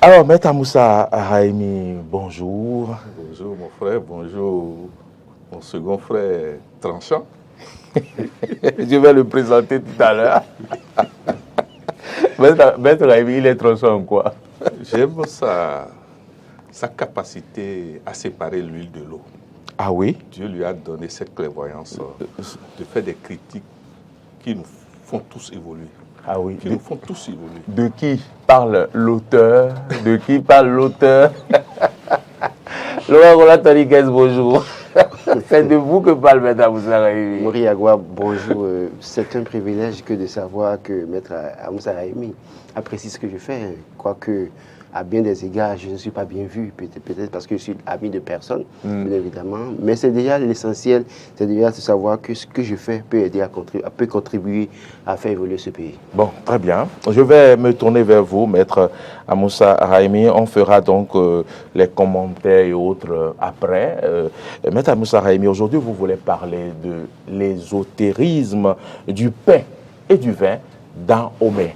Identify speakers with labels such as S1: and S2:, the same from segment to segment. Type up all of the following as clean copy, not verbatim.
S1: Alors, Maître Moussa Raimi, bonjour.
S2: Bonjour mon frère, bonjour mon second frère Tranchant.
S1: Je vais le présenter tout à l'heure. Maître Raimi, il est tranchant en quoi?
S2: J'aime sa capacité à séparer l'huile de l'eau.
S1: Ah oui?
S2: Dieu lui a donné cette clairvoyance de faire des critiques qui nous font tous évoluer.
S1: Ah oui.
S2: Qui nous font tous évoluer.
S1: De qui parle l'auteur? De qui parle l'auteur? Laurent Roland Toniguez, bonjour. C'est de vous que parle Maître Moussa Raimi.
S3: Maurice Agua, bonjour. C'est un privilège que de savoir que Maître Moussa Raimi apprécie ce que je fais. Quoique, à bien des égards, je ne suis pas bien vu. Peut-être parce que je suis ami de personne, bien évidemment. Mais c'est déjà l'essentiel. C'est déjà de savoir que ce que je fais peut aider peut contribuer à faire évoluer ce pays.
S1: Bon, très bien. Je vais me tourner vers vous, Maître Moussa Raimi. On fera donc les commentaires et autres après. Maître Moussa Raimi, aujourd'hui, vous voulez parler de l'ésotérisme du pain et du vin dans Homère.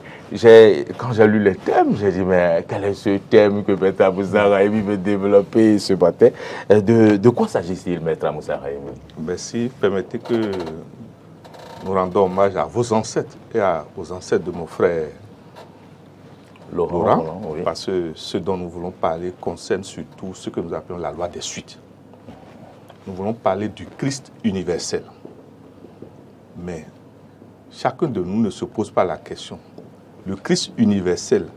S1: Quand j'ai lu le thème, j'ai dit, mais quel est ce thème que Maître Moussa Raimi veut développer ce matin? De quoi s'agit-il, Maître Moussa Raimi?
S2: Merci. Permettez que nous rendons hommage à vos ancêtres et aux ancêtres de mon frère Laurent,
S1: oui.
S2: Parce que ce dont nous voulons parler concerne surtout ce que nous appelons la loi des suites. Nous voulons parler du Christ universel. Mais chacun de nous ne se pose pas la question. Le Christ universel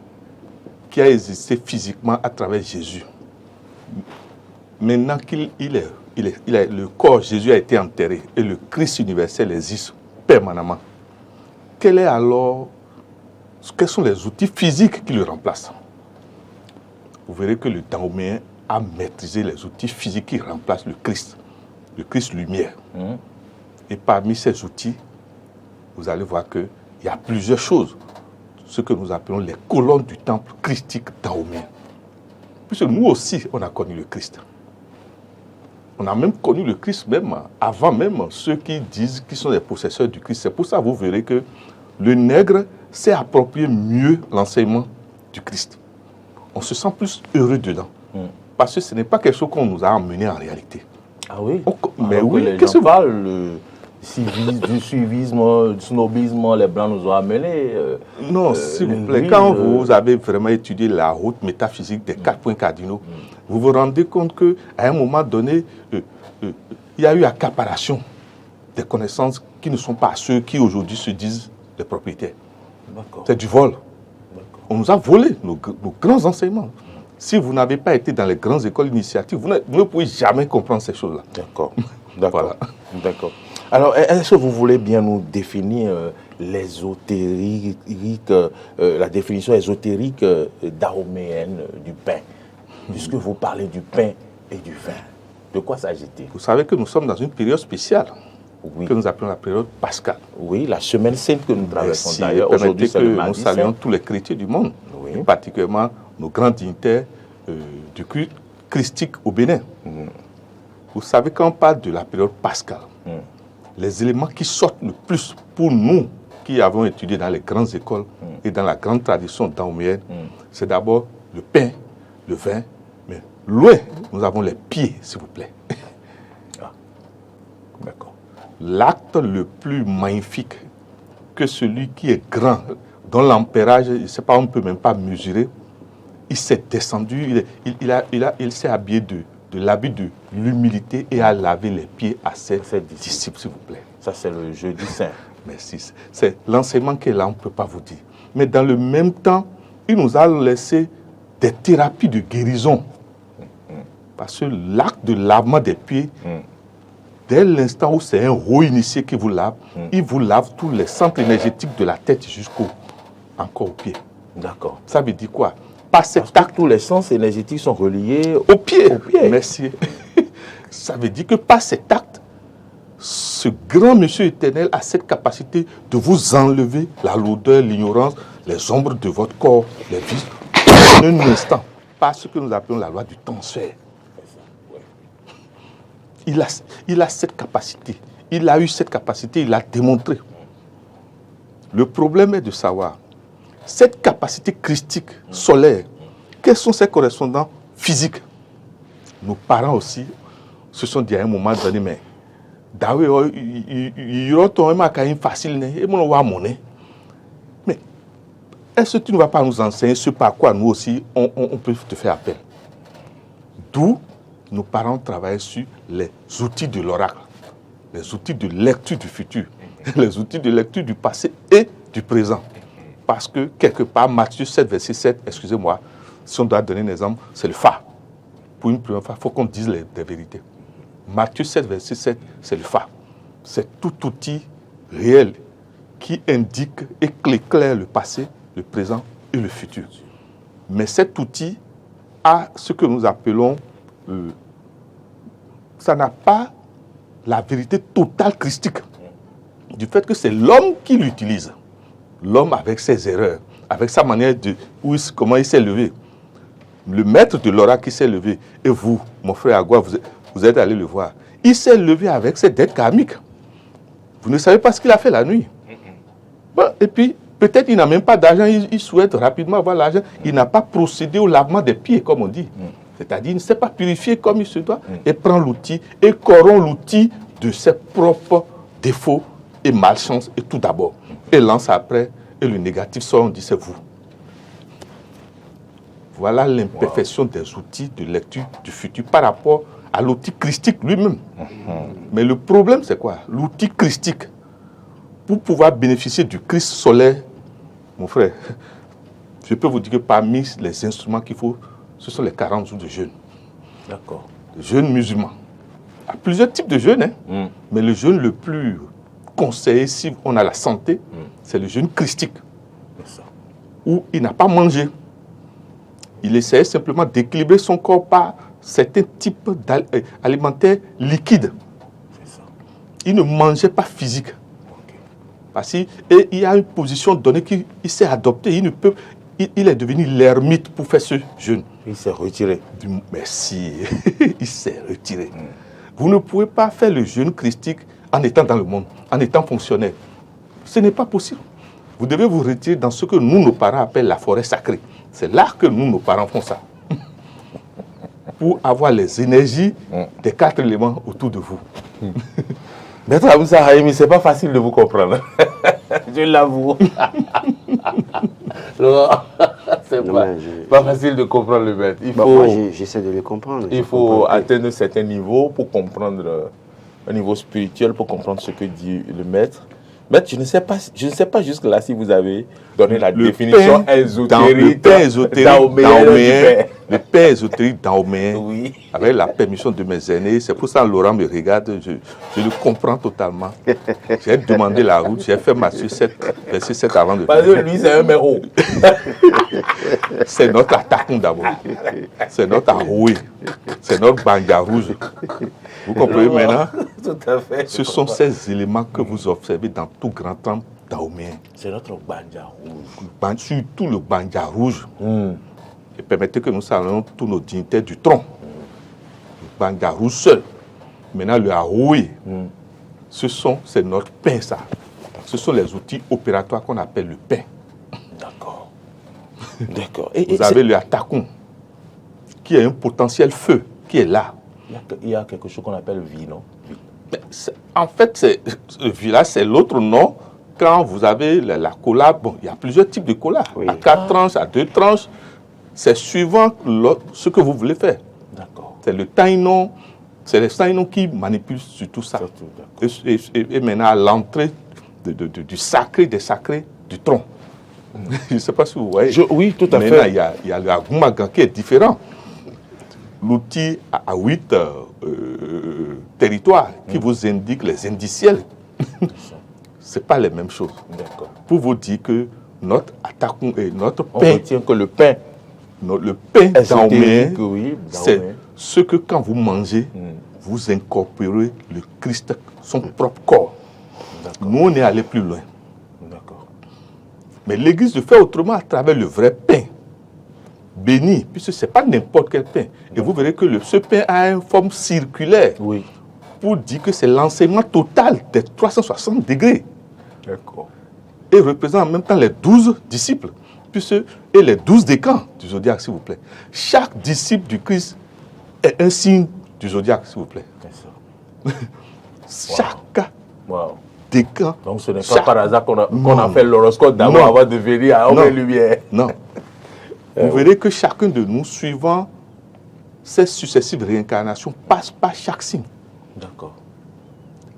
S2: qui a existé physiquement à travers Jésus, maintenant le corps Jésus a été enterré et le Christ universel existe permanemment. Quels sont les outils physiques qui le remplacent? Vous verrez que le Dahoméen a maîtrisé les outils physiques qui remplacent le Christ lumière. Et parmi ces outils, vous allez voir qu'il y a plusieurs choses, ce que nous appelons les colonnes du temple christique dahoméen. Puisque nous aussi, on a connu le Christ. On a même connu le Christ même avant même ceux qui disent qu'ils sont les possesseurs du Christ. C'est pour ça que vous verrez que le nègre s'est approprié mieux l'enseignement du Christ. On se sent plus heureux dedans. Parce que ce n'est pas quelque chose qu'on nous a emmené en réalité.
S1: Ah oui?
S2: Mais oui,
S1: qu'est-ce que vous parlez du suivisme, du snobisme, les Blancs nous ont amenés.
S2: Non, s'il vous plaît, quand vous avez vraiment étudié la haute métaphysique des 4 points cardinaux, vous vous rendez compte qu'à un moment donné, il y a eu accaparation des connaissances qui ne sont pas ceux qui aujourd'hui se disent les propriétaires. C'est du vol. On nous a volé nos grands enseignements. Si vous n'avez pas été dans les grandes écoles initiatives, vous ne pouvez jamais comprendre ces choses-là.
S1: D'accord.
S2: Voilà.
S1: D'accord. Alors, est-ce que vous voulez bien nous définir l'ésotérique, la définition ésotérique dahoméenne du pain? Puisque vous parlez du pain et du vin, de quoi s'agit-il?
S2: Vous savez que nous sommes dans une période spéciale,
S1: oui,
S2: que nous appelons la période pascale.
S1: Oui, la semaine sainte que nous traversons d'ailleurs.
S2: Aujourd'hui, c'est le mardi saint. Nous saluons tous les chrétiens du monde,
S1: oui,
S2: particulièrement nos grands dignitaires du culte christique au Bénin. Vous savez, quand on parle de la période pascale, les éléments qui sortent le plus pour nous qui avons étudié dans les grandes écoles et dans la grande tradition dahoméenne, c'est d'abord le pain, le vin, mais loin, nous avons les pieds, s'il vous plaît.
S1: D'accord.
S2: L'acte le plus magnifique que celui qui est grand, dont l'ampérage, je ne sais pas, on ne peut même pas mesurer, il s'est descendu, il s'est habillé de l'habit de l'humilité et a lavé les pieds à ses disciples, s'il vous plaît.
S1: Ça, c'est le jeudi saint.
S2: Merci. C'est l'enseignement qui est là, on ne peut pas vous dire. Mais dans le même temps, il nous a laissé des thérapies de guérison. Parce que l'acte de lavement des pieds, dès l'instant où c'est un haut initié qui vous lave, il vous lave tous les centres énergétiques de la tête encore aux pieds.
S1: D'accord.
S2: Ça veut dire quoi? Parce que
S1: tous les sens énergétiques sont reliés
S2: au pied.
S1: Au pied.
S2: Merci. Ça veut dire que par cet acte, ce grand monsieur éternel a cette capacité de vous enlever la lourdeur, l'ignorance, les ombres de votre corps, les vices, en un instant, par ce que nous appelons la loi du transfert. Il a cette capacité. Il a eu cette capacité, il l'a démontré. Le problème est de savoir, cette capacité christique, solaire, Quels sont ces correspondants physiques? Nos parents aussi se sont dit à un moment donné, mais il y aura facile, mais est-ce que tu ne vas pas nous enseigner ce par quoi nous aussi on peut te faire appel? D'où nos parents travaillent sur les outils de l'oracle, les outils de lecture du futur, les outils de lecture du passé et du présent. Parce que quelque part, Matthieu 7, verset 7, excusez-moi, si on doit donner un exemple, c'est le phare. Pour une première fois, il faut qu'on dise les vérités. Matthieu 7, verset 7, c'est le phare. C'est tout outil réel qui indique et éclaire le passé, le présent et le futur. Mais cet outil a ce que nous appelons, ça n'a pas la vérité totale christique, du fait que c'est l'homme qui l'utilise. L'homme avec ses erreurs, avec sa manière de, comment il s'est levé. Le maître de l'oracle qui s'est levé, et vous, mon frère Agua, vous êtes allé le voir. Il s'est levé avec ses dettes karmiques. Vous ne savez pas ce qu'il a fait la nuit. Bon, et puis, peut-être il n'a même pas d'argent, il souhaite rapidement avoir l'argent. Il n'a pas procédé au lavement des pieds, comme on dit. C'est-à-dire, il ne s'est pas purifié comme il se doit, et prend l'outil, et corrompt l'outil de ses propres défauts et malchance, et tout d'abord. Et lance après, et le négatif sort, on dit c'est vous. Voilà l'imperfection des outils de lecture du futur par rapport à l'outil christique lui-même. Mais le problème, c'est quoi? L'outil christique, pour pouvoir bénéficier du Christ solaire, mon frère, je peux vous dire que parmi les instruments qu'il faut, ce sont les 40 jours de jeûne.
S1: D'accord.
S2: Le jeûne musulman. Il y a plusieurs types de jeûnes, mais le jeûne le plus conseillé si on a la santé, c'est le jeûne christique, où il n'a pas mangé. Il essayait simplement d'équilibrer son corps par certains types alimentaires liquides. Il ne mangeait pas physique. Parce qu'il y a une position donnée qu'il s'est adopté. Il est devenu l'ermite pour faire ce jeûne.
S1: Il s'est retiré.
S2: Merci. Il s'est retiré. Vous ne pouvez pas faire le jeûne christique en étant dans le monde, en étant fonctionnaire. Ce n'est pas possible. Vous devez vous retirer dans ce que nous, nos parents, appellent la forêt sacrée. C'est là que nous, nos parents, font ça. Pour avoir les énergies des 4 éléments autour de vous.
S1: Maître Amoussa Haïmi, ce n'est pas facile de vous comprendre. Je l'avoue. C'est pas facile de comprendre le maître.
S3: Moi, j'essaie de le comprendre.
S1: Il faut atteindre un certain niveau pour comprendre, un niveau spirituel, pour comprendre ce que dit le maître. Maître, je ne sais pas jusque-là si vous avez donné la définition ésotérique
S2: daoméen. Le pain ésotérique daoméen,
S1: oui.
S2: Avec la permission de mes aînés. C'est pour ça que Laurent me regarde, je le comprends totalement. J'ai demandé la route, j'ai fait Matthieu 7, verset 7 avant de
S1: Parce que lui, c'est un méro.
S2: C'est notre attaquant d'abord. C'est notre aroué. C'est notre banja rouge. Vous comprenez maintenant?
S1: Tout à fait.
S2: Ce sont ces éléments que vous observez dans tout grand temple daoméen.
S1: C'est notre banja rouge.
S2: Surtout le banja rouge. Et permettez que nous saluions tous nos dignitaires du tronc. Le banja rouge seul. Maintenant, le aroué, c'est notre pain, ça. Ce sont les outils opératoires qu'on appelle le pain.
S1: D'accord. D'accord.
S2: Vous avez le atakon, qui a un potentiel feu, qui est là.
S1: Il y a quelque chose qu'on appelle vie, non?
S2: En fait, le village, c'est l'autre nom. Quand vous avez la cola, bon, il y a plusieurs types de cola. Oui. À 4 tranches, à 2 tranches. C'est suivant ce que vous voulez faire.
S1: D'accord.
S2: C'est le taïnon, c'est les taïnons qui manipulent sur tout ça. Et maintenant, à l'entrée du sacré, des sacrés, du tronc. Je ne sais pas si vous voyez.
S1: Oui, tout à fait.
S2: Maintenant, il y a le agumagan qui est différent. L'outil à 8 territoires qui vous indique les indiciels. Ce n'est pas les mêmes choses. Pour vous dire que notre attaque et notre pain.
S1: On retient que le pain.
S2: Le pain daoméen, c'est ce que quand vous mangez, vous incorporez le Christ, son propre corps. Nous, on est allé plus loin. Mais l'Église le fait autrement à travers le vrai pain. Béni, puisque ce n'est pas n'importe quel pain. Et vous verrez que ce pain a une forme circulaire.
S1: Oui.
S2: Pour dire que c'est l'enseignement total des 360 degrés.
S1: D'accord.
S2: Et représente en même temps les 12 disciples. puisse... Et les 12 décans du zodiaque, s'il vous plaît. Chaque disciple du Christ est un signe du zodiaque, s'il vous plaît. Chaque décan...
S1: Donc ce n'est pas par hasard qu'on a fait l'horoscope d'abord avant de venir à Homme Lumière.
S2: Non. Vous verrez que chacun de nous, suivant ces successives réincarnations, passe par chaque signe.
S1: D'accord.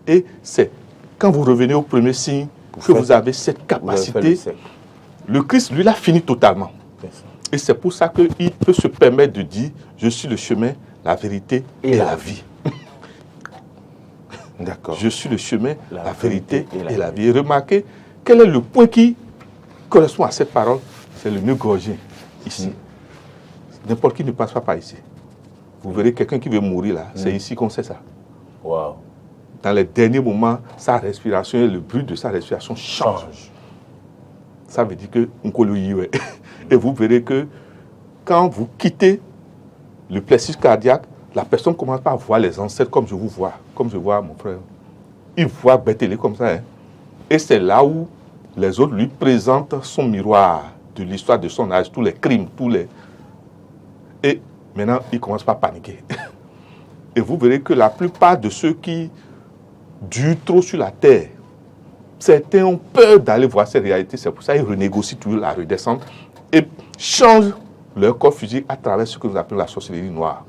S2: Et c'est quand vous revenez au premier signe que vous avez cette capacité. Le Christ, lui, l'a fini totalement. Et c'est pour ça qu'il peut se permettre de dire, je suis le chemin, la vérité et la vie.
S1: D'accord.
S2: Je suis le chemin, la vérité et la vie. Et remarquez, quel est le point qui correspond à cette parole? C'est le nœud gorgien, ici. N'importe qui ne passe pas par ici. Vous verrez quelqu'un qui veut mourir là, c'est ici qu'on sait ça.
S1: Wow.
S2: Dans les derniers moments, sa respiration et le bruit de sa respiration change. Ça veut dire que et vous verrez que quand vous quittez le plexus cardiaque, la personne commence par voir les ancêtres comme je vous vois, comme je vois mon frère. Il voit Bethélé comme ça. Hein. Et c'est là où les autres lui présentent son miroir de l'histoire de son âge, tous les crimes, Et maintenant, il commence par paniquer. Et vous verrez que la plupart de ceux qui durent trop sur la terre, certains ont peur d'aller voir ces réalités. C'est pour ça qu'ils renégocient toujours la redescente et changent leur corps physique à travers ce que nous appelons la sorcellerie noire.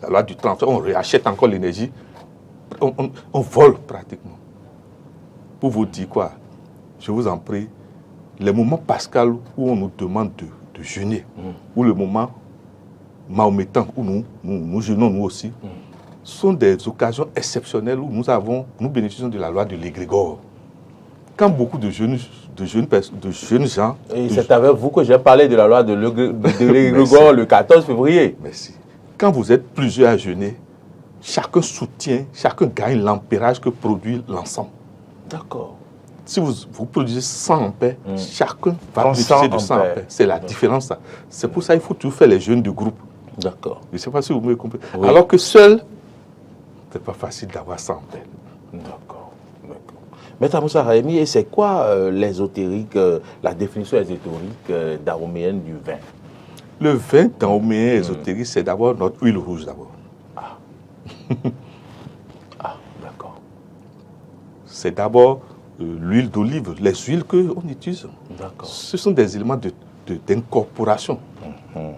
S2: La loi du transfert, on réachète encore l'énergie. On vole pratiquement. Pour vous dire quoi, je vous en prie, les moments pascal où on nous demande de jeûner, ou le moment mahométan où nous jeûnons nous aussi, sont des occasions exceptionnelles où nous bénéficions de la loi de l'égrégore. Quand beaucoup de jeunes gens...
S1: Et c'est avec vous que j'ai parlé de la loi de l'égrégore le 14 février.
S2: Merci. Quand vous êtes plusieurs à jeûner, chacun soutient, chacun gagne l'ampérage que produit l'ensemble.
S1: D'accord.
S2: Si vous produisez 100 ampères, chacun va bénéficier de 100 ampères. C'est la différence. C'est pour ça qu'il faut toujours faire les jeûnes de groupe.
S1: D'accord.
S2: Je ne sais pas si vous me comprenez.
S1: Oui.
S2: Alors que seul, ce n'est pas facile d'avoir 100 ampères.
S1: D'accord. Maître Moussa Rahimi, et c'est quoi l'ésotérique, la définition ésotérique dahoméenne du vin?
S2: Le vin dahoméen ésotérique, c'est d'abord notre huile rouge d'abord.
S1: Ah. D'accord.
S2: C'est d'abord l'huile d'olive, les huiles qu'on utilise.
S1: D'accord.
S2: Ce sont des éléments d'incorporation.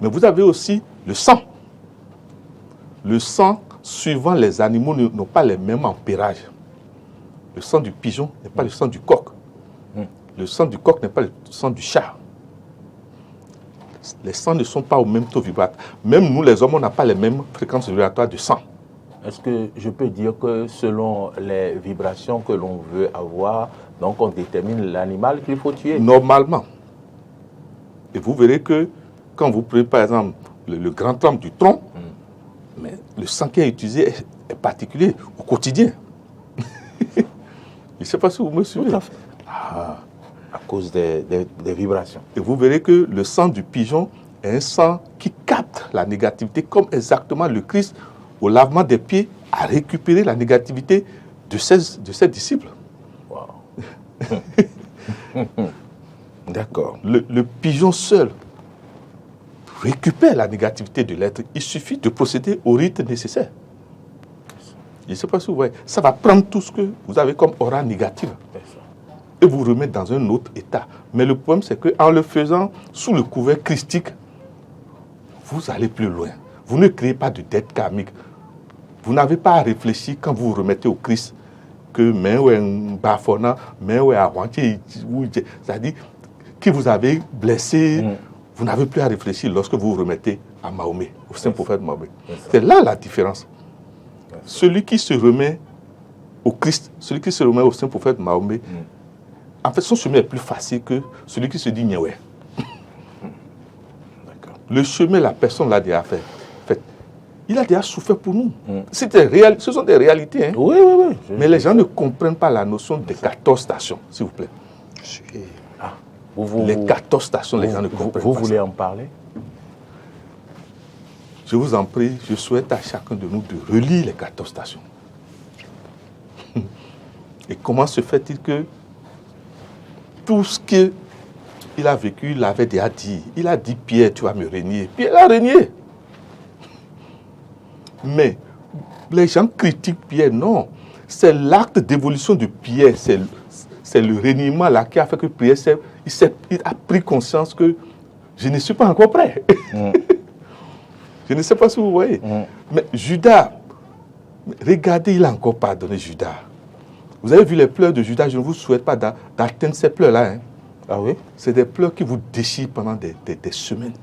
S2: Mais vous avez aussi le sang. Le sang, suivant les animaux, n'ont pas les mêmes ampérages. Le sang du pigeon n'est pas le sang du coq. Le sang du coq n'est pas le sang du chat. Les sangs ne sont pas au même taux vibratoire. Même nous, les hommes, on n'a pas les mêmes fréquences vibratoires de sang.
S1: Est-ce que je peux dire que selon les vibrations que l'on veut avoir, donc on détermine l'animal qu'il faut tuer?
S2: Normalement. Et vous verrez que quand vous prenez par exemple le grand tronc du tronc, mais le sang qui est utilisé est particulier au quotidien. Je ne sais pas si vous me suivez.
S1: Tout à fait. À cause des vibrations.
S2: Et vous verrez que le sang du pigeon est un sang qui capte la négativité, comme exactement le Christ, au lavement des pieds, a récupéré la négativité de ses disciples.
S1: Wow. D'accord.
S2: Le pigeon seul récupère la négativité de l'être. Il suffit de procéder au rite nécessaire. Je ne sais pas si vous voyez. Ça va prendre tout ce que vous avez comme aura négative et vous remettre dans un autre état. Mais le problème, c'est qu'en le faisant sous le couvert christique, vous allez plus loin. Vous ne créez pas de dette karmique. Vous n'avez pas à réfléchir quand vous vous remettez au Christ que c'est-à-dire que vous avez blessé, vous n'avez plus à réfléchir lorsque vous vous remettez à Mahomet, au saint prophète Mahomet. C'est là la différence. Celui qui se remet au Christ, celui qui se remet au saint prophète Mahomet, en fait, son chemin est plus facile que celui qui se dit Nyawé. Le chemin, la personne l'a déjà fait. Il a déjà souffert pour nous. Ce sont des réalités. Hein?
S1: Oui.
S2: Mais les gens ne comprennent pas la notion des 14 stations, s'il vous plaît. Les 14 stations, les gens ne comprennent pas.
S1: Vous voulez en parler?
S2: Je vous en prie, je souhaite à chacun de nous de relire les 14 stations. Et comment se fait-il que tout ce que il a vécu, il avait déjà dit. Il a dit, Pierre, tu vas me régner. Pierre a régné. Mais les gens critiquent Pierre. Non, c'est l'acte d'évolution de Pierre. C'est le régnement là qui a fait que Pierre il a pris conscience que je ne suis pas encore prêt. Je ne sais pas si vous voyez. Mais Judas, regardez, il a encore pardonné Judas. Vous avez vu les pleurs de Judas, je ne vous souhaite pas d'atteindre ces pleurs-là. Hein.
S1: Ah oui?
S2: C'est des pleurs qui vous déchirent pendant des semaines.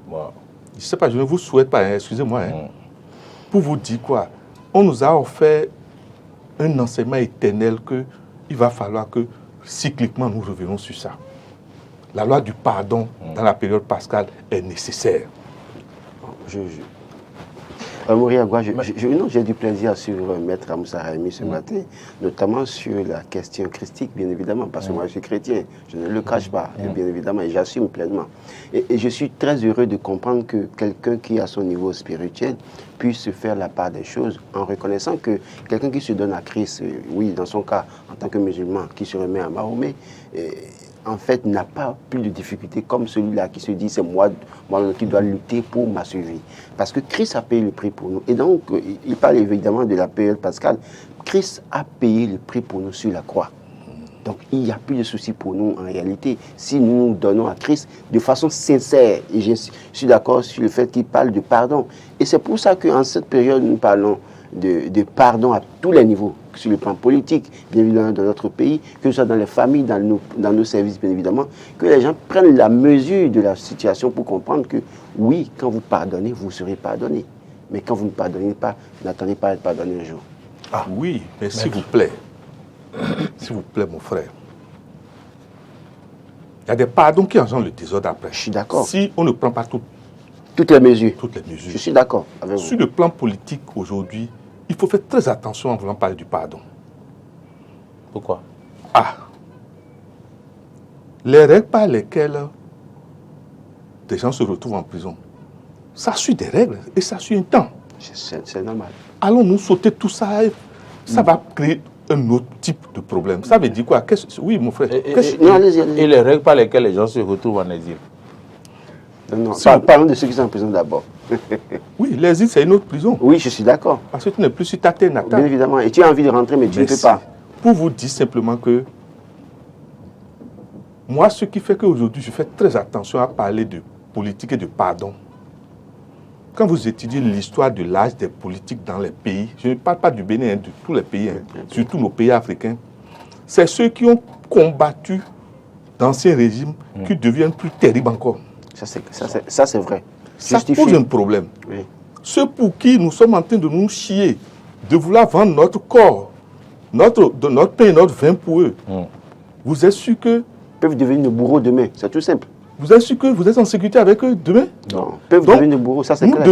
S1: Wow.
S2: Je ne sais pas, je ne vous souhaite pas, hein, excusez-moi. Hein. Pour vous dire quoi? On nous a offert un enseignement éternel qu'il va falloir que cycliquement nous revenons sur ça. La loi du pardon dans la période pascale est nécessaire.
S3: Moriagua, j'ai du plaisir sur Maître Amoussa Raimi ce matin, notamment sur la question christique, bien évidemment, parce que moi je suis chrétien, je ne le cache pas, bien évidemment, et j'assume pleinement. Et je suis très heureux de comprendre que quelqu'un qui, à son niveau spirituel, puisse se faire la part des choses en reconnaissant que quelqu'un qui se donne à Christ, oui, dans son cas, en tant que musulman, qui se remet à Mahomet, en fait, n'a pas plus de difficultés comme celui-là qui se dit c'est moi qui dois lutter pour ma survie. Parce que Christ a payé le prix pour nous. Et donc, il parle évidemment de la période pascale. Christ a payé le prix pour nous sur la croix. Donc, il n'y a plus de souci pour nous en réalité si nous nous donnons à Christ de façon sincère. Et je suis d'accord sur le fait qu'il parle de pardon. Et c'est pour ça qu'en cette période, nous parlons de pardon à tous les niveaux, sur le plan politique, bien évidemment dans notre pays, que ce soit dans les familles, dans nos services, bien évidemment, que les gens prennent la mesure de la situation pour comprendre que, oui, quand vous pardonnez, vous serez pardonné. Mais quand vous ne pardonnez pas, n'attendez pas à être pardonné un jour.
S2: Ah oui, mais s'il vous plaît, mon frère, il y a des pardons qui engendrent le désordre après.
S3: Je suis d'accord.
S2: Si on ne prend pas
S3: toutes les mesures.
S2: Je
S3: suis d'accord avec vous.
S2: Sur le plan politique, aujourd'hui, il faut faire très attention en voulant parler du pardon.
S1: Pourquoi?
S2: Les règles par lesquelles des gens se retrouvent en prison, ça suit des règles et ça suit un temps.
S3: C'est normal.
S2: Allons-nous sauter tout ça et ça va créer un autre type de problème. Ça veut dire quoi? Oui, mon frère.
S1: Et les règles par lesquelles les gens se retrouvent en exil?
S3: Non, parlons de ceux qui sont en prison d'abord.
S2: Oui, l'exil, c'est une autre prison.
S3: Oui, je suis d'accord.
S2: Parce que tu n'es plus sur ta terre natale.
S3: Bien évidemment. Et tu as envie de rentrer, mais tu ne peux pas.
S2: Pour vous dire simplement que moi, ce qui fait qu'aujourd'hui, je fais très attention à parler de politique et de pardon. Quand vous étudiez l'histoire de l'âge des politiques dans les pays, je ne parle pas du Bénin, de tous les pays, surtout nos pays africains, c'est ceux qui ont combattu d'anciens régimes qui deviennent plus terribles encore.
S3: Ça, c'est vrai.
S2: Ça pose un problème.
S3: Oui.
S2: Ceux pour qui nous sommes en train de nous chier, de vouloir vendre notre corps, notre pain et notre vin pour eux, vous êtes sûr que...
S3: Ils peuvent devenir nos bourreaux demain, c'est tout simple.
S2: Vous êtes sûr que vous êtes en sécurité avec eux demain?
S3: Non. Ils peuvent devenir nos bourreaux, ça c'est clair.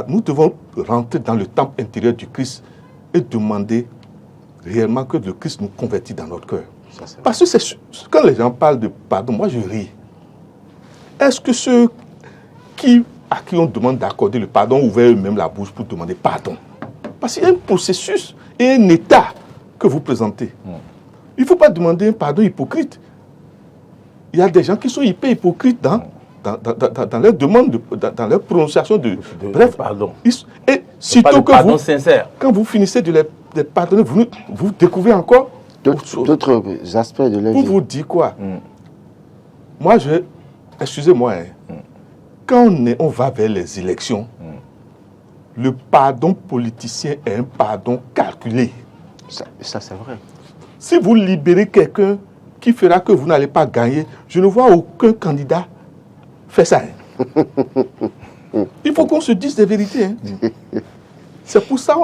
S2: Nous devons rentrer dans le temple intérieur du Christ et demander réellement que le Christ nous convertisse dans notre cœur. Parce que quand les gens parlent de pardon, moi je ris. Est-ce que ceux à qui on demande d'accorder le pardon ont ouvert eux-mêmes la bouche pour demander pardon? Parce qu'il y a un processus et un état que vous présentez. Il ne faut pas demander un pardon hypocrite. Il y a des gens qui sont hyper hypocrites dans leur demande, dans leur prononciation de bref,
S1: pardon.
S2: Et sitôt que
S1: pardon sincère.
S2: Quand vous finissez de les pardonner, vous découvrez encore
S3: d'autres aspects de leur vie.
S2: Pour vous dire quoi? Moi, excusez-moi, quand on va vers les élections, le pardon politicien est un pardon calculé.
S3: Ça c'est vrai.
S2: Si vous libérez quelqu'un qui fera que vous n'allez pas gagner, je ne vois aucun candidat faire ça. Il faut qu'on se dise des vérités. C'est pour ça,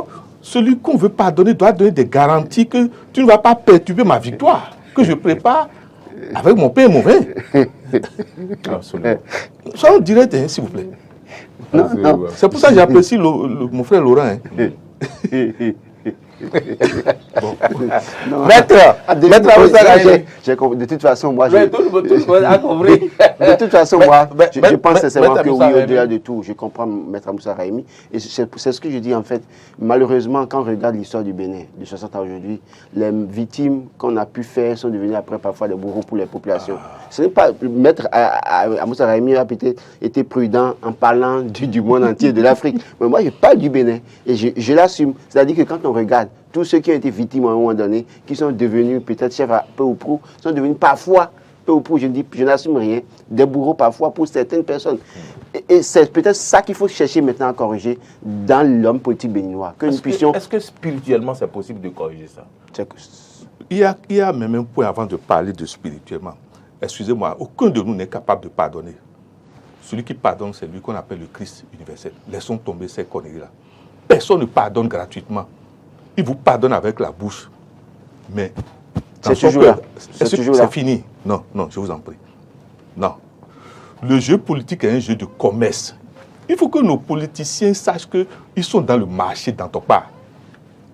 S2: celui qu'on veut pardonner doit donner des garanties que tu ne vas pas perturber ma victoire, que je prépare avec mon pain et mon vin.
S1: Absolument.
S2: Soyons directs, s'il vous plaît.
S3: Non.
S2: C'est pour ça que j'apprécie mon frère Laurent.
S3: Non.
S1: Maître Amoussa Rahimi.
S3: De toute façon, moi,
S1: Mais tout le monde a compris.
S3: de toute façon, moi, je pense sincèrement
S1: Maître
S3: que oui,
S1: Amoussa
S3: au-delà
S1: Rahimi.
S3: de tout, je comprends Maître Amoussa Rahimi. Et c'est ce que je dis en fait. Malheureusement, quand on regarde l'histoire du Bénin, de 60 à aujourd'hui, les victimes qu'on a pu faire sont devenues après parfois des bourreaux pour les populations. Ce n'est pas Maître Amoussa Rahimi a peut-être été prudent en parlant du monde entier, de l'Afrique. Mais moi, je parle du Bénin et je l'assume. C'est-à-dire que quand on regarde tous ceux qui ont été victimes à un moment donné, qui sont devenus peut-être chefs à peu ou prou, sont devenus parfois, peu ou prou, je n'assume rien, des bourreaux parfois pour certaines personnes. Et c'est peut-être ça qu'il faut chercher maintenant à corriger dans l'homme politique béninois. Que nous puissions...
S1: Est-ce que spirituellement c'est possible de corriger ça?
S2: Il y a même un point avant de parler de spirituellement. Excusez-moi, aucun de nous n'est capable de pardonner. Celui qui pardonne, c'est lui qu'on appelle le Christ universel. Laissons tomber ces conneries-là. Personne ne pardonne gratuitement. Il vous pardonne avec la bouche. Mais
S3: c'est toujours là.
S2: C'est fini. Non, je vous en prie. Non. Le jeu politique est un jeu de commerce. Il faut que nos politiciens sachent qu'ils sont dans le marché dans ton part.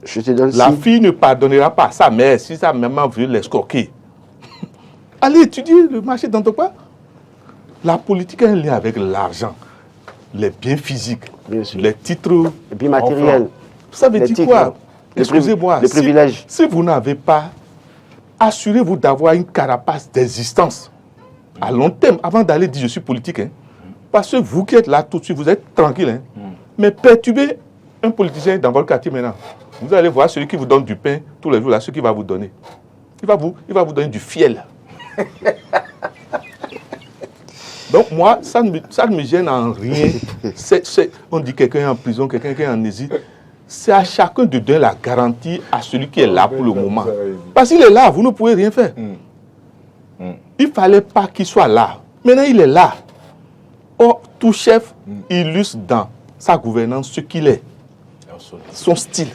S3: Je te donne
S2: La fille ne pardonnera pas à sa mère si sa maman veut l'escroquer. Allez étudier le marché dans ton part. La politique a un lien avec l'argent, les biens physiques, les titres.
S3: Les biens matériels.
S2: Ça veut dire quoi? Excusez-moi.
S3: Les privilèges.
S2: Si vous n'avez pas, assurez-vous d'avoir une carapace d'existence à long terme avant d'aller dire je suis politique. Hein. Parce que vous qui êtes là tout de suite, vous êtes tranquille. Hein. Mais perturbez un politicien dans votre quartier maintenant. Vous allez voir celui qui vous donne du pain tous les jours, là, ce qu'il va vous donner. Il va vous donner du fiel. Donc moi, ça ne me gêne en rien. On dit quelqu'un est en prison, quelqu'un qui est en exil. C'est à chacun de donner la garantie à celui qui est là pour le moment. Parce qu'il est là, vous ne pouvez rien faire. Il ne fallait pas qu'il soit là. Maintenant, il est là. Or, tout chef illustre dans sa gouvernance ce qu'il est. Son style.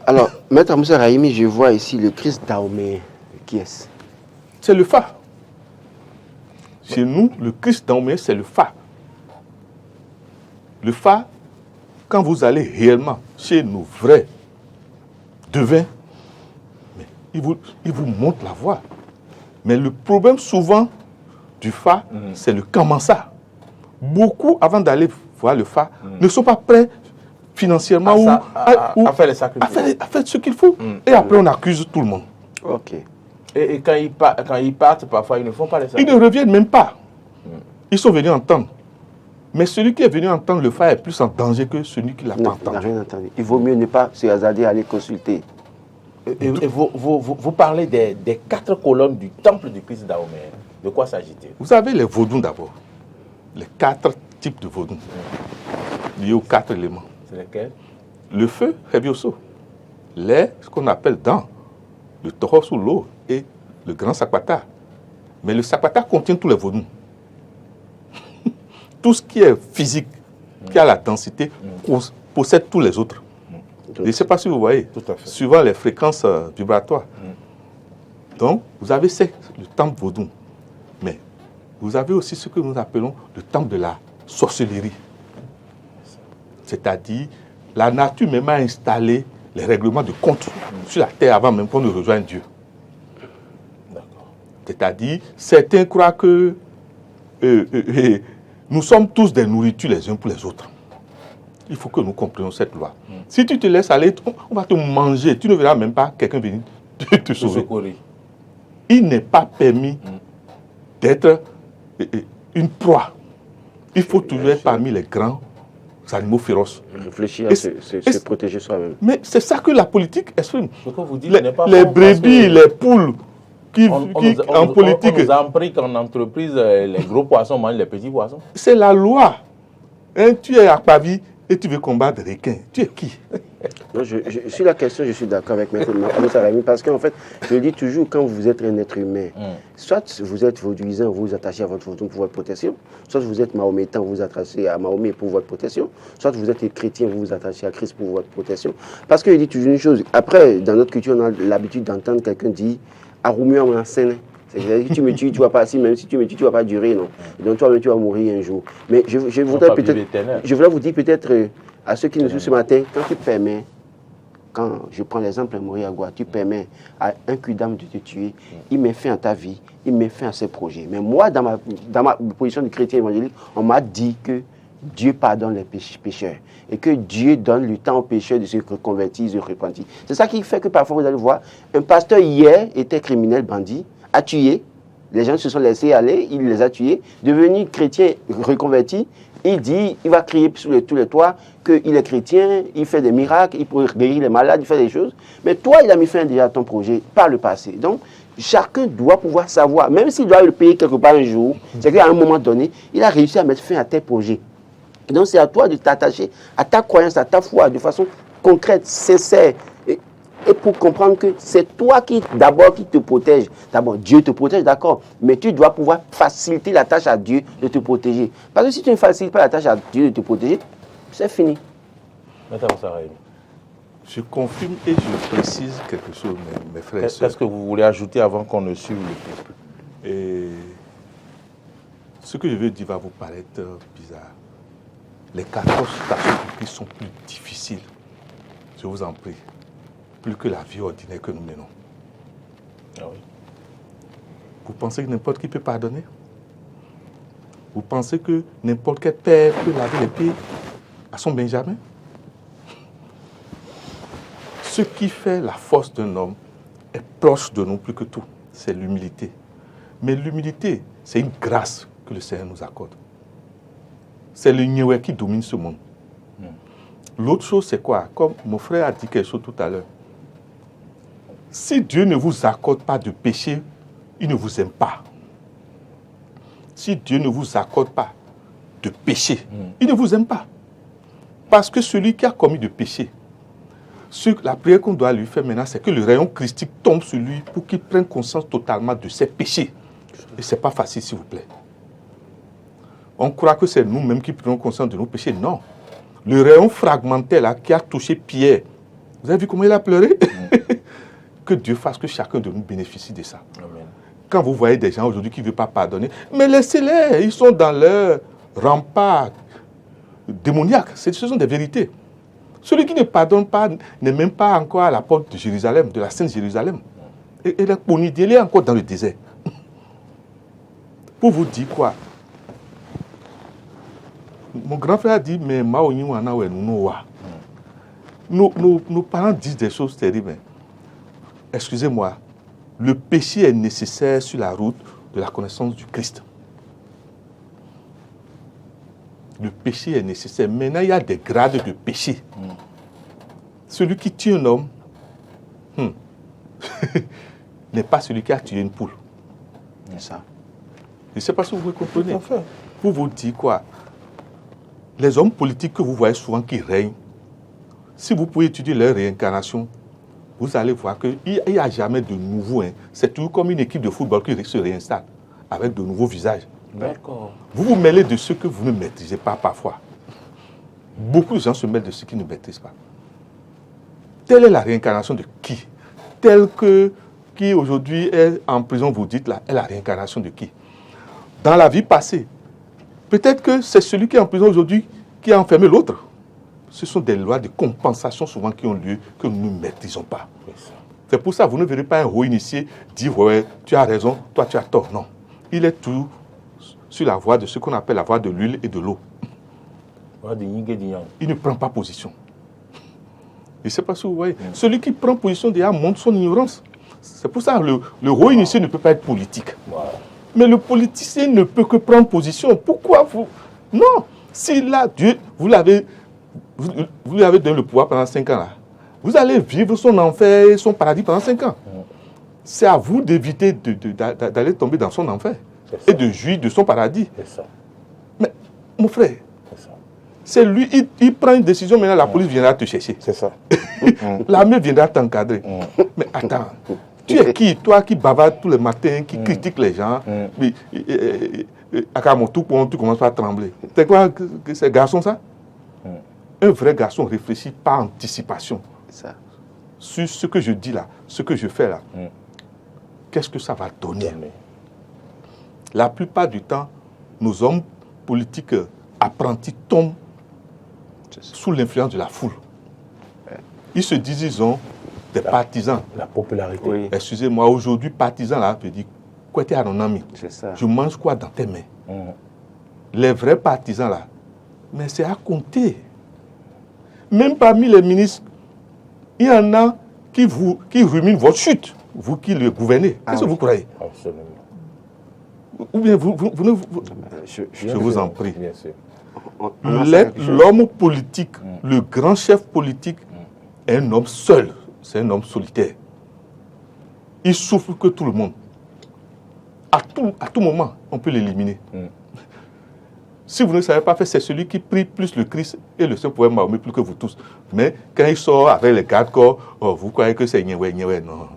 S3: Alors, Maître Amoussa Rahimi, je vois ici le Christ Dahomey. Qui est-ce?
S2: C'est le phare. Chez nous, le Christ Dahomey, c'est le phare. Le phare, quand vous allez réellement chez nos vrais devins, il vous montre la voie. Mais le problème souvent du phare, c'est le Kamansa. Beaucoup, avant d'aller voir le phare, ne sont pas prêts financièrement
S1: à faire les sacrifices.
S2: À faire ce qu'il faut. Et après, on accuse tout le monde.
S3: Ok.
S1: Et quand ils partent, parfois, ils ne font pas les sacrifices.
S2: Ils ne reviennent même pas. Ils sont venus entendre. Mais celui qui est venu entendre le phare est plus en danger que celui qui l'a pas entendu.
S3: Il n'a rien entendu. Il vaut mieux ne pas se hasarder à aller consulter.
S1: Et vous parlez des 4 colonnes du temple du Christ Dahomey. De quoi s'agit-il?
S2: Vous avez les vaudous d'abord. Les 4 types de vaudous. Liés aux 4 éléments.
S1: C'est lesquels?
S2: Le feu, Hebioso. Ce qu'on appelle dents. Le taureau sous l'eau et le grand sakwata. Mais le sakwata contient tous les vaudous. Tout ce qui est physique, qui a la densité, possède tous les autres. Je ne sais pas si vous voyez, suivant les fréquences vibratoires. Donc, vous avez le temple vaudou. Mais vous avez aussi ce que nous appelons le temple de la sorcellerie. C'est-à-dire, la nature même a installé les règlements de compte sur la terre avant même qu'on ne rejoigne Dieu. C'est-à-dire, certains croient que nous sommes tous des nourritures les uns pour les autres. Il faut que nous comprenions cette loi. Si tu te laisses aller, on va te manger. Tu ne verras même pas quelqu'un venir te sauver. Il n'est pas permis d'être une proie. Il faut toujours être parmi les grands animaux féroces.
S3: Réfléchir à se protéger soi-même.
S2: Mais c'est ça que la politique exprime.
S1: Vous dites,
S2: les brebis, les poules, en politique.
S1: On nous a appris qu'en entreprise, les gros poissons mangent les petits poissons.
S2: C'est la loi. Tu es à Paris et tu veux combattre des requins. Tu es qui?
S3: Non, sur la question, je suis d'accord avec Maître Amoussa Rahimi parce qu'en fait, je le dis toujours, quand vous êtes un être humain, soit vous êtes vaudouisant, vous vous attachez à votre vaudou pour votre protection, soit vous êtes mahométain, vous vous attachez à Mahomet pour votre protection, soit vous êtes chrétien, vous vous attachez à Christ pour votre protection. Parce que je dis toujours une chose, après, dans notre culture, on a l'habitude d'entendre quelqu'un dire « Arumio en scène ». C'est-à-dire que tu me tues, tu ne vas pas, même si tu me tues, tu ne vas pas durer, non. Donc toi-même, tu vas mourir un jour. Mais je voudrais vous dire peut-être, à ceux qui nous suivent ce matin, quand tu permets quand je prends l'exemple de Moriagua, tu permets à un Kudam de te tuer, il met fin à ta vie, il met fin à ses projets. Mais moi, dans ma position de chrétien évangélique, on m'a dit que Dieu pardonne les pécheurs et que Dieu donne le temps aux pécheurs de se reconvertir, de se repentir. C'est ça qui fait que parfois vous allez voir, un pasteur hier était criminel, bandit, a tué, les gens se sont laissés aller, il les a tués, devenu chrétien reconverti, il dit, il va crier sur tous les toits qu'il est chrétien, il fait des miracles, il peut guérir les malades, il fait des choses. Mais toi, il a mis fin déjà à ton projet par le passé. Donc, chacun doit pouvoir savoir, même s'il doit le payer quelque part un jour, c'est qu'à un moment donné, il a réussi à mettre fin à tes projets. Et donc, c'est à toi de t'attacher à ta croyance, à ta foi, de façon concrète, sincère. Et pour comprendre que c'est toi qui te protège. D'abord, Dieu te protège, d'accord, mais tu dois pouvoir faciliter la tâche à Dieu de te protéger. Parce que si tu ne facilites pas la tâche à Dieu de te protéger, c'est fini.
S2: Je confirme et je précise quelque chose, mes frères et sœurs.
S1: Qu'est-ce que vous voulez ajouter avant qu'on ne suive le peuple?
S2: Et ce que je veux dire va vous paraître bizarre. Les 14 stations du Christ sont plus difficiles, je vous en prie, plus que la vie ordinaire que nous menons.
S1: Ah oui.
S2: Vous pensez que n'importe qui peut pardonner? Vous pensez que n'importe quel père peut laver les pieds à son Benjamin? Ce qui fait la force d'un homme est proche de nous plus que tout, c'est l'humilité. Mais l'humilité, c'est une grâce que le Seigneur nous accorde. C'est le Nyewé qui domine ce monde. L'autre chose, c'est quoi? Comme mon frère a dit quelque chose tout à l'heure. Si Dieu ne vous accorde pas de péché, il ne vous aime pas. Si Dieu ne vous accorde pas de péché, il ne vous aime pas. Parce que celui qui a commis de péché, la prière qu'on doit lui faire maintenant, c'est que le rayon christique tombe sur lui pour qu'il prenne conscience totalement de ses péchés. Et ce n'est pas facile, s'il vous plaît. On croit que c'est nous-mêmes qui prenons conscience de nos péchés. Non. Le rayon fragmentaire là, qui a touché Pierre, vous avez vu comment il a pleuré? Que Dieu fasse que chacun de nous bénéficie de ça.
S1: Amen.
S2: Quand vous voyez des gens aujourd'hui qui ne veulent pas pardonner, mais laissez-les, ils sont dans leur rempart démoniaque. Ce sont des vérités. Celui qui ne pardonne pas n'est même pas encore à la porte de Jérusalem, de la Sainte Jérusalem. Et il est encore dans le désert. Pour vous dire quoi? Mon grand frère a dit, mais nos parents disent des choses terribles. Excusez-moi, le péché est nécessaire sur la route de la connaissance du Christ. Le péché est nécessaire. Maintenant, il y a des grades de péché. Celui qui tue un homme n'est pas celui qui a tué une poule.
S3: C'est ça.
S2: Je ne sais pas si vous comprenez. Pour vous dire quoi? Les hommes politiques que vous voyez souvent qui règnent, si vous pouvez étudier leur réincarnation, vous allez voir qu'il n'y a jamais de nouveau. C'est toujours comme une équipe de football qui se réinstalle avec de nouveaux visages.
S1: D'accord.
S2: Vous vous mêlez de ceux que vous ne maîtrisez pas parfois. Beaucoup de gens se mêlent de ceux qui ne maîtrisent pas. Telle est la réincarnation de qui? Telle que qui aujourd'hui est en prison, vous dites là, est la réincarnation de qui? Dans la vie passée, peut-être que c'est celui qui est en prison aujourd'hui qui a enfermé l'autre. Ce sont des lois de compensation souvent qui ont lieu que nous ne maîtrisons pas. C'est pour ça que vous ne verrez pas un haut initié dire ouais, tu as raison, toi tu as tort. Non. Il est tout sur la voie de ce qu'on appelle la voie de l'huile et de l'eau. Il ne prend pas position. Je ne sais pas si vous voyez. Celui qui prend position déjà montre son ignorance. C'est pour ça que le haut initié ne peut pas être politique. Mais le politicien ne peut que prendre position. Pourquoi vous... Non. Si là, Dieu, vous lui avez donné le pouvoir pendant 5 ans, là, vous allez vivre son enfer et son paradis pendant 5 ans. C'est à vous d'éviter d'aller tomber dans son enfer et de jouir de son paradis. Mais, mon frère, c'est lui, il prend une décision, maintenant la police viendra te chercher. C'est ça. L'armée viendra t'encadrer. Mais attends, tu es qui? Toi qui bavardes tous les matins, qui critique les gens, à mon tout point, tu commences à trembler. C'est quoi que ces garçons, ça? Un vrai garçon réfléchit par anticipation. Ça. Sur ce que je dis là, ce que je fais là. Qu'est-ce que ça va donner? La plupart du temps, nos hommes politiques apprentis tombent sous l'influence de la foule. Ils se disent ils ont des partisans.
S1: La popularité.
S3: Oui.
S2: Excusez-moi, aujourd'hui, partisan là, je dis, quoi t'es à ton ami?
S3: C'est ça.
S2: Je mange quoi dans tes mains?
S1: Mhm.
S2: Les vrais partisans là, mais c'est à compter. Même parmi les ministres, il y en a qui ruminent votre chute, vous qui le gouvernez. Qu'est-ce que vous croyez?
S1: Absolument.
S2: Ou bien vous
S3: Je
S2: je vous en prie.
S1: Bien sûr.
S3: on a fait quelque chose.
S2: L'homme politique, le grand chef politique, est un homme seul. C'est un homme solitaire. Il souffre que tout le monde. À tout moment, on peut l'éliminer. Si vous ne savez pas faire, c'est celui qui prie plus le Christ et le Saint-Prophète Mahomet plus que vous tous. Mais quand il sort avec les gardes-corps, vous croyez que c'est Nyewé. Non.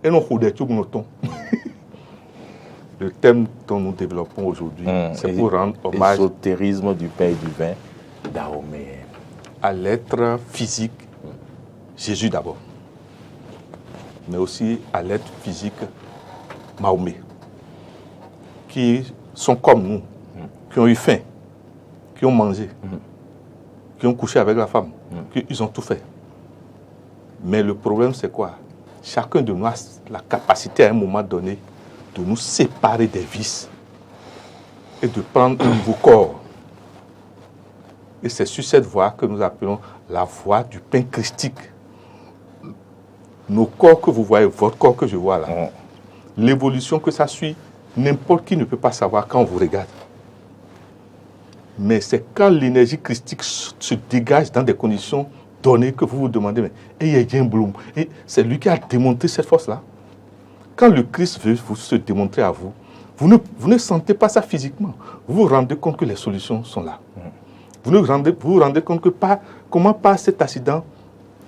S2: Et non, le thème dont nous développons aujourd'hui, c'est pour rendre hommage
S1: L'ésotérisme du pain et du vin, Dahomey.
S2: à l'être physique, Jésus d'abord, mais aussi à l'être physique, Mahomet, qui sont comme nous, qui ont eu faim, qui ont mangé, qui ont couché avec la femme, ils ont tout fait. Mais le problème, c'est quoi? Chacun de nous a la capacité à un moment donné de nous séparer des vices et de prendre un nouveau corps. Et c'est sur cette voie que nous appelons la voie du pain christique. Nos corps que vous voyez, votre corps que je vois là, l'évolution que ça suit, n'importe qui ne peut pas savoir quand on vous regarde. Mais c'est quand l'énergie christique se dégage dans des conditions données que vous vous demandez, mais et c'est lui qui a démontré cette force-là. Quand le Christ veut vous se démontrer à vous, vous ne sentez pas ça physiquement. Vous vous rendez compte que les solutions sont là. Vous vous rendez compte que comment par cet accident,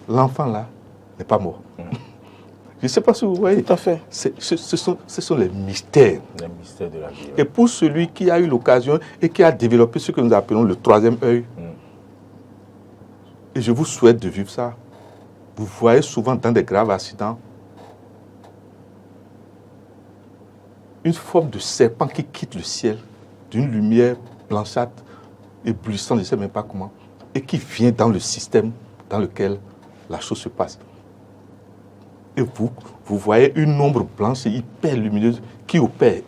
S2: l'enfant là n'est pas mort. Je ne sais pas si vous voyez.
S1: Tout à fait.
S2: Ce sont les mystères.
S1: Les mystères de la vie.
S2: Et pour celui qui a eu l'occasion et qui a développé ce que nous appelons le troisième œil, et je vous souhaite de vivre ça, vous voyez souvent dans des graves accidents une forme de serpent qui quitte le ciel, d'une lumière blanchâtre, éblouissante, je ne sais même pas comment, et qui vient dans le système dans lequel la chose se passe. Et vous voyez une ombre blanche et hyper lumineuse qui opère,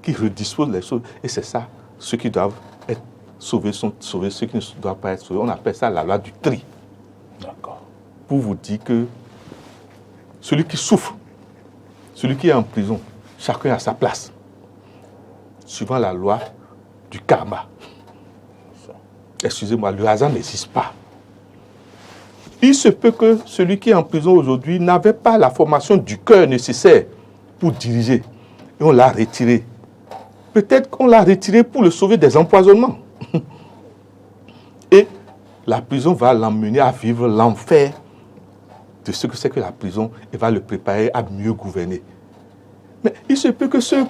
S2: qui redispose les choses. Et c'est ça, ceux qui doivent être sauvés sont sauvés, ceux qui ne doivent pas être sauvés. On appelle ça la loi du tri.
S1: D'accord.
S2: Pour vous dire que celui qui souffre, celui qui est en prison, chacun a sa place, suivant la loi du karma. Excusez-moi, le hasard n'existe pas. Il se peut que celui qui est en prison aujourd'hui n'avait pas la formation du cœur nécessaire pour diriger. Et on l'a retiré. Peut-être qu'on l'a retiré pour le sauver des empoisonnements. Et la prison va l'emmener à vivre l'enfer de ce que c'est que la prison et va le préparer à mieux gouverner. Mais il se peut que ceux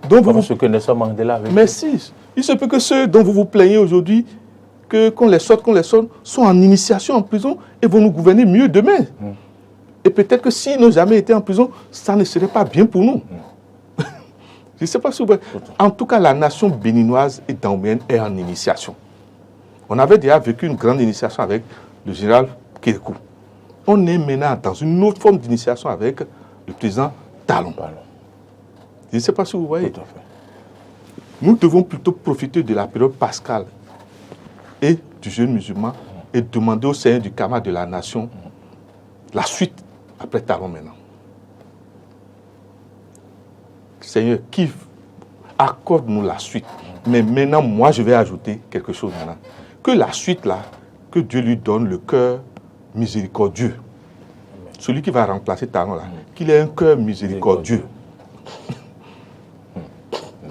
S2: dont vous...
S1: Ce que Nelson Mandela avait.
S2: Mais si, il se peut que ceux dont vous vous plaignez aujourd'hui, qu'on les sorte, sont en initiation en prison et vont nous gouverner mieux demain. Et peut-être que s'ils n'ont jamais été en prison, ça ne serait pas bien pour nous. Je ne sais pas si vous voyez. En tout cas, la nation béninoise et dahoméenne est en initiation. On avait déjà vécu une grande initiation avec le général Kérékou. On est maintenant dans une autre forme d'initiation avec le président Talon. Je ne sais pas si vous voyez.
S1: Tout à fait.
S2: Nous devons plutôt profiter de la période pascale et du jeûne musulman et demander au Seigneur du karma de la nation la suite après Talon maintenant. Seigneur, qui accorde-nous la suite. Mais maintenant, moi, je vais ajouter quelque chose maintenant. Que la suite là, que Dieu lui donne le cœur miséricordieux. Celui qui va remplacer Talon là, qu'il ait un cœur miséricordieux.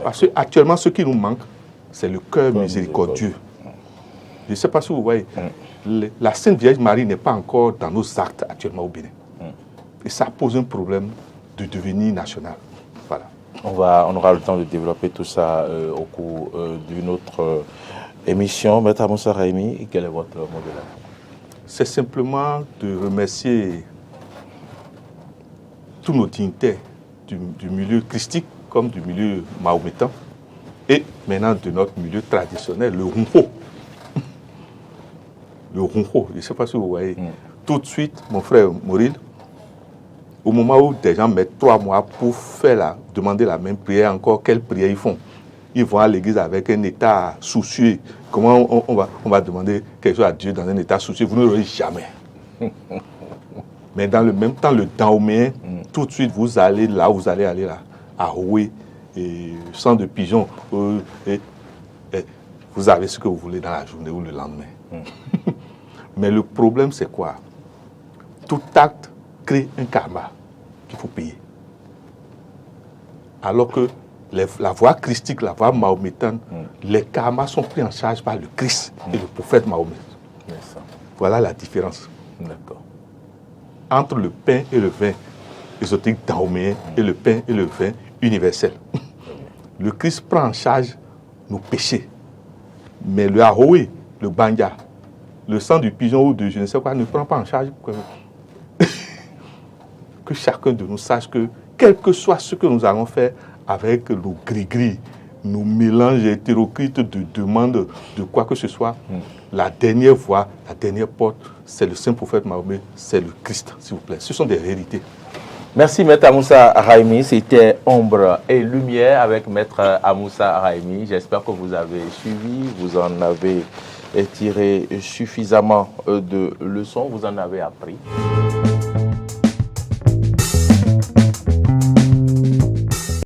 S2: Parce qu'actuellement, ce qui nous manque, c'est le cœur miséricordieux. Je ne sais pas si vous voyez. La Sainte Vierge Marie n'est pas encore dans nos actes actuellement au Bénin. Et ça pose un problème de devenir national. Voilà.
S1: On aura le temps de développer tout ça au cours d'une autre émission. Maître Moussa Raimi, quel est votre mot de la fin?
S2: C'est simplement de remercier tous nos dignitaires du milieu christique comme du milieu mahométan et maintenant de notre milieu traditionnel, le Runho. Le Runho, je ne sais pas si vous voyez, tout de suite, mon frère Mauril, au moment où des gens mettent 3 mois pour demander la même prière, encore quelle prière ils font? Ils vont à l'église avec un état soucieux. Comment on va demander quelque chose à Dieu dans un état soucieux? Vous ne l'aurez jamais. Mais dans le même temps, le Dahoméen, tout de suite, vous allez aller là, à Roué, et sang de pigeon, et vous avez ce que vous voulez dans la journée ou le lendemain. Mais le problème, c'est quoi? Tout acte crée un karma qu'il faut payer. Alors que la voie christique, la voie mahométane, les karmas sont pris en charge par le Christ et le prophète Mahomet. Voilà la différence.
S1: D'accord.
S2: Entre le pain et le vin ésotique dahoméen et le pain et le vin universel. Le Christ prend en charge nos péchés. Mais le Ahoé, le Banja, le sang du pigeon ou de je ne sais quoi ne prend pas en charge. Que chacun de nous sache que, quel que soit ce que nous allons faire avec nos gris-gris, nos mélanges hétéroclites de demandes de quoi que ce soit, la dernière voie, la dernière porte, c'est le saint prophète Mahomet, c'est le Christ, s'il vous plaît. Ce sont des vérités.
S1: Merci Maître Amoussa Rahimi, c'était Ombre et Lumière avec Maître Amoussa Rahimi. J'espère que vous avez suivi, vous en avez tiré suffisamment de leçons, vous en avez appris.